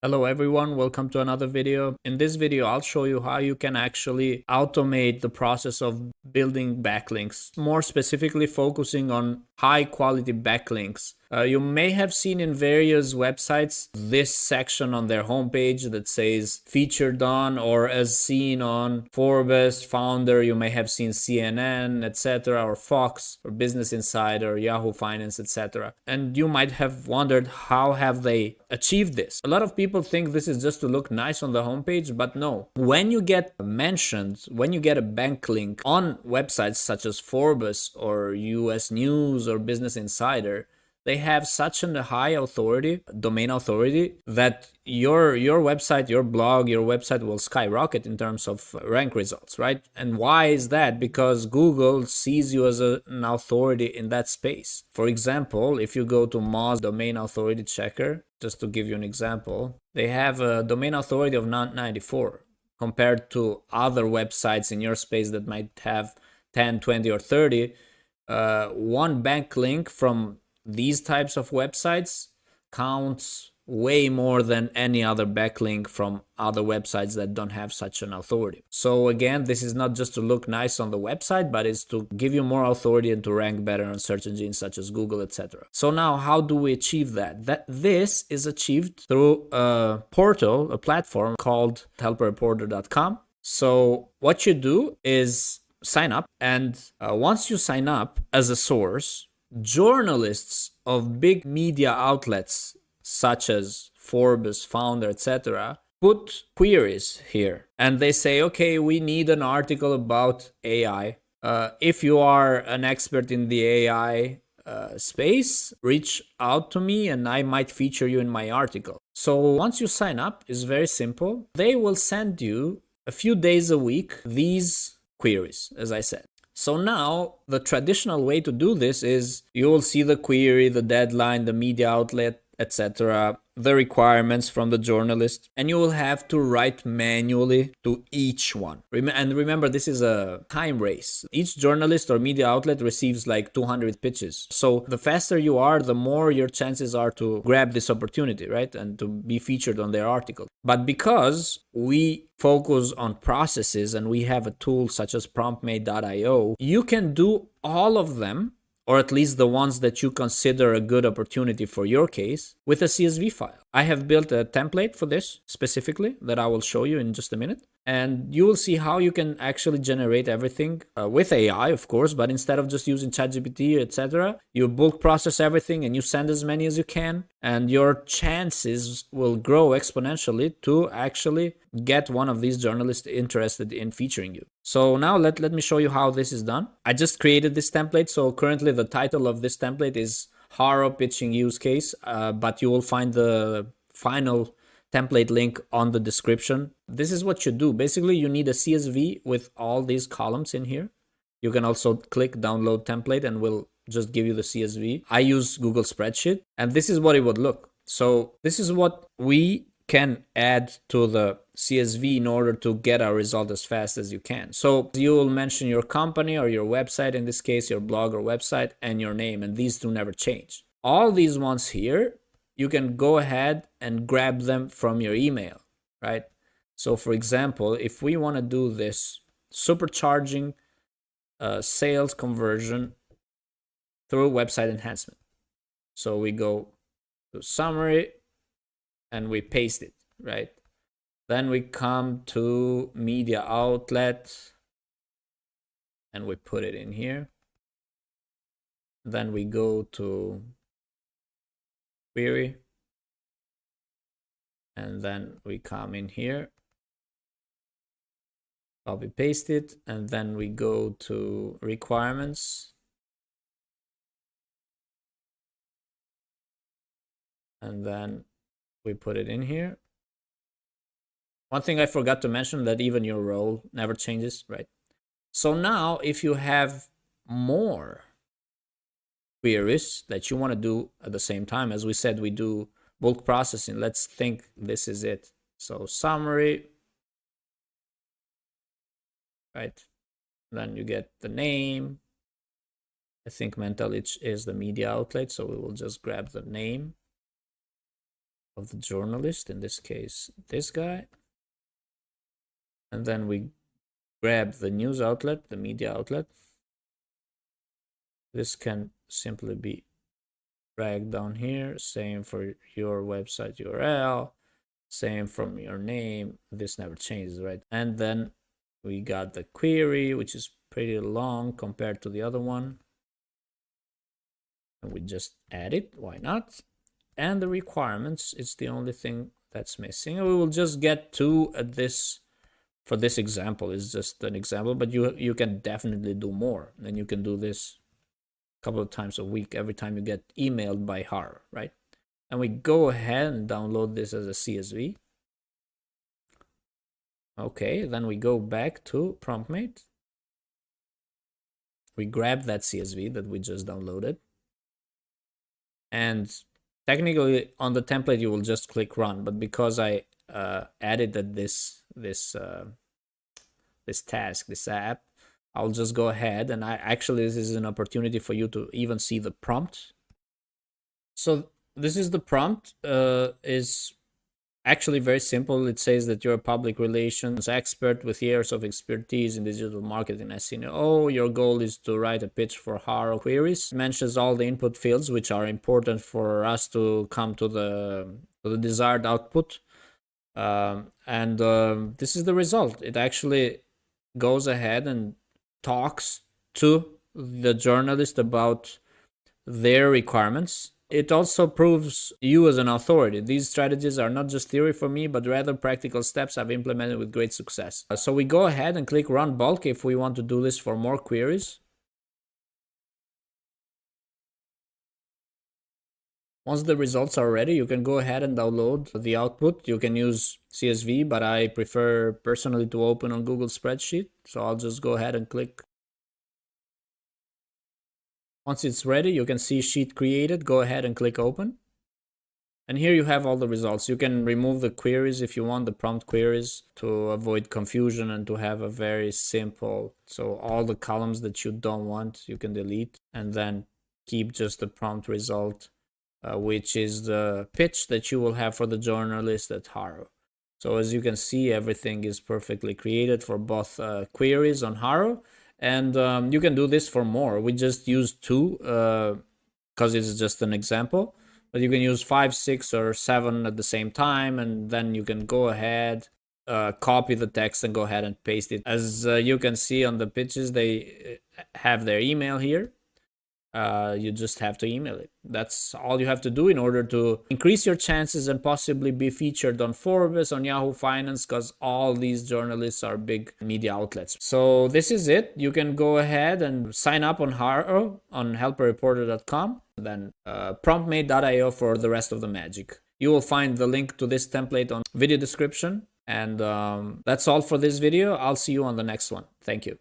Hello everyone, welcome to another video. In this video, I'll show you how you can actually automate the process of building backlinks, more specifically focusing on high quality backlinks. You may have seen in various websites this section on their homepage that says featured on or as seen on Forbes, Founder. You may have seen CNN, etc., or Fox, or Business Insider, Yahoo Finance, etc. And you might have wondered, how have they achieved this? A lot of people think this is just to look nice on the homepage, but no. When you get mentioned, when you get a backlink on websites such as Forbes or US News or Business Insider, they have such a high authority, domain authority, that your website, your blog, your website will skyrocket in terms of rank results, right? And why is that? Because Google sees you as an authority in that space. For example, if you go to Moz domain authority checker, just to give you an example, they have a domain authority of 94 compared to other websites in your space that might have 10, 20, or 30. One backlink from these types of websites counts way more than any other backlink from other websites that don't have such an authority. So again, this is not just to look nice on the website, but it's to give you more authority and to rank better on search engines such as Google, etc. So now, how do we achieve that? This is achieved through a portal, a platform called helperreporter.com. So what you do is sign up, and once you sign up as a source, journalists of big media outlets such as Forbes, Founder, etc. put queries here, and they say, okay, we need an article about AI. If you are an expert in the AI space, reach out to me and I might feature you in my article. So once you sign up, it's very simple. They will send you a few days a week these queries, as I said. So now the traditional way to do this is you will see the query, the deadline, the media outlet, etc., the requirements from the journalist, and you will have to write manually to each one. And remember, this is a time race. Each journalist or media outlet receives like 200 pitches. So the faster you are, the more your chances are to grab this opportunity, right? And to be featured on their article. But because we focus on processes and we have a tool such as Promptmate.io, you can do all of them, or at least the ones that you consider a good opportunity for your case, with a CSV file. I have built a template for this specifically that I will show you in just a minute. And you will see how you can actually generate everything with AI, of course, but instead of just using ChatGPT, etc., you bulk process everything and you send as many as you can, and your chances will grow exponentially to actually get one of these journalists interested in featuring you. So now let me show you how this is done. I just created this template. So currently the title of this template is Haro Pitching Use Case, but you will find the final template link on the description. This is what you do. Basically, you need a CSV with all these columns in here. You can also click download template and we'll just give you the CSV. I use Google Spreadsheet, and this is what it would look. So this is what we can add to the CSV in order to get our result as fast as you can. So you will mention your company or your website, in this case, your blog or website, and your name, and these two never change. All these ones here, you can go ahead and grab them from your email, right? So for example, if we want to do this, supercharging sales conversion through website enhancement. So we go to summary and we paste it, right? Then we come to media outlet and we put it in here. Then we go to query, and then we come in here, copy paste it, and then we go to requirements, and then we put it in here. One thing I forgot to mention, that even your role never changes, right? So now if you have more queries that you want to do at the same time, as we said, we do bulk processing. Let's think this is it. So summary, right? Then you get the name. I think Mental Itch is the media outlet, so we will just grab the name. of the journalist, in this case, this guy. And then we grab the news outlet, the media outlet. This can simply be dragged down here. Same for your website URL. Same from your name. This never changes, right? And then we got the query, which is pretty long compared to the other one. And we just add it. Why not? And the requirements, it's the only thing that's missing. And we will just get two at this. For this example, it's just an example, but you can definitely do more. And you can do this a couple of times a week, every time you get emailed by her, right? And we go ahead and download this as a CSV. Okay, then we go back to Promptmate. We grab that CSV that we just downloaded. And technically on the template, you will just click run. But because I added that this task, this app, I'll just go ahead and this is an opportunity for you to even see the prompt. So this is the prompt. Is actually very simple. It says that you're a public relations expert with years of expertise in digital marketing as SEO. Your goal is to write a pitch for Haro queries. It mentions all the input fields which are important for us to come to the desired output. This is the result. It actually goes ahead and talks to the journalist about their requirements. It also proves you as an authority. These strategies are not just theory for me, but rather practical steps I've implemented with great success. So we go ahead and click run bulk if we want to do this for more queries. Once the results are ready, you can go ahead and download the output. You can use CSV, but I prefer personally to open on Google Spreadsheet. So I'll just go ahead and click. Once it's ready, you can see sheet created. Go ahead and click open. And here you have all the results. You can remove the queries if you want, the prompt queries, to avoid confusion and to have a very simple. So all the columns that you don't want, you can delete and then keep just the prompt result, which is the pitch that you will have for the journalist at Haro. So as you can see, everything is perfectly created for both queries on Haro. And you can do this for more. We just used two because it's just an example. But you can use 5, 6, or 7 at the same time. And then you can go ahead, copy the text and go ahead and paste it. As you can see on the pitches, they have their email here. You just have to email it. That's all you have to do in order to increase your chances and possibly be featured on Forbes, on Yahoo Finance, because all these journalists are big media outlets. So this is it. You can go ahead and sign up on Haro on helperreporter.com, then promptmate.io for the rest of the magic. You will find the link to this template on video description. And that's all for this video. I'll see you on the next one. Thank you.